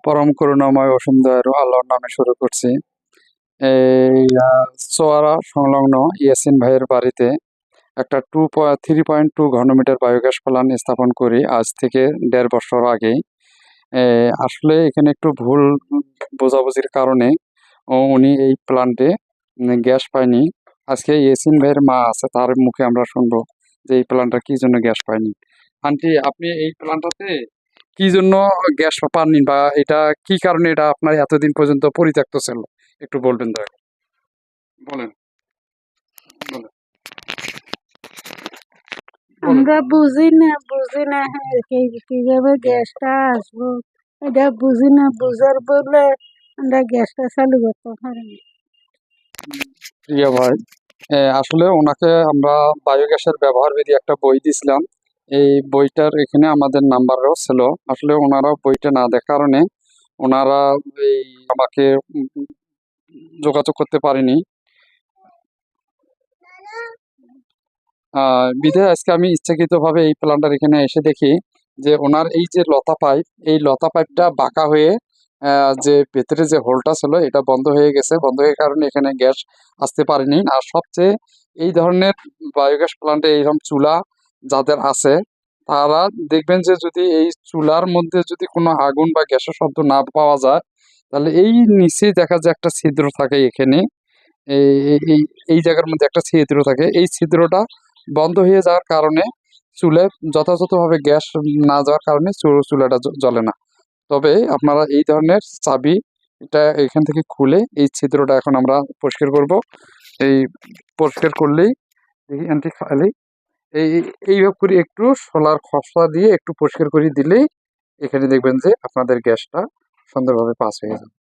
পরম করুণাময় অসীম দয়ালু আল্লাহর নামে শুরু করছি। এই চোয়ারা সংলগ্ন ইয়াসিন ভাইয়ের বাড়িতে একটা 3.2 ঘনমিটার বায়োগ্যাস প্ল্যান্ট স্থাপন করি আজ থেকে 1.5 বছর আগেই। আসলে এখানে একটু ভুল বোঝাবুঝির কারণে উনি এই প্ল্যান্টে গ্যাস পায়নি। আজকে ইয়াসিন ভাইয়ের মা আছে, তার মুখে আমরা শুনবো যে এই প্ল্যান্টটা কি জন্য গ্যাস পায়নি। আন্টি, আপনি এই প্ল্যান্টটাতে কি জন্য গ্যাস পাননি, বা এটা কি কারণে এটা আপনার এতদিন পর্যন্ত পরিত্যক্ত ছিল, একটু বলবেন দয়া করে? বলেন, বলেন, বলেন। আমরা বুঝি না হ্যাঁ, কিভাবে গ্যাসটা আসবো, এটা বুঝি না। বুঝার বলে আমরা গ্যাসটা চালু করতে পারিনি। প্রিয় ভাই, আসলে ওনাকে আমরা বায়োগ্যাসের ব্যবহার বিধি একটা বই দিছিলাম। এই বইটার এখানে আমাদের নাম্বারও ছিল। আসলে ওনারা বইটা না দেখার কারণে ওনারা এই আমাকে যোগাযোগ করতে পারেনি। বিধায় আজকে আমি ইচ্ছাকৃতভাবে এই প্ল্যান্টার এখানে এসে দেখি যে ওনার এই যে লতা পাইপ, এই লতা পাইপটা বাঁকা হয়ে যে ভেতরে যে হোলটা ছিল এটা বন্ধ হয়ে গেছে। বন্ধ হয়ে কারণে এখানে গ্যাস আসতে পারেনি। আর সবচেয়ে এই ধরনের বায়োগ্যাস প্ল্যান্টে এইরকম চুলা যাদের আছে, তারা দেখবেন যে যদি এই চুলার মধ্যে যদি কোনো আগুন বা গ্যাসের শব্দ না পাওয়া যায়, তাহলে এই নিচে দেখা যায় একটা ছিদ্র থাকে এখানে। এই এই এই এই জায়গার মধ্যে একটা ছিদ্র থাকে। এই ছিদ্রটা বন্ধ হয়ে যাওয়ার কারণে চুলে যথাযথভাবে গ্যাস না যাওয়ার কারণে চুলাটা জ্বলে না। তবে আপনারা এই ধরনের চাবি এটা এখান থেকে খুলে এই ছিদ্রটা এখন আমরা পরিষ্কার করব। এই পরিষ্কার করলেই দেখি অ্যান্টি খালি এই এইভাবে করে একটু সোলার খসা দিয়ে একটু পরিষ্কার করে দিলেই এখানে দেখবেন যে আপনাদের গ্যাসটা সুন্দরভাবে পাস হয়ে যাবে।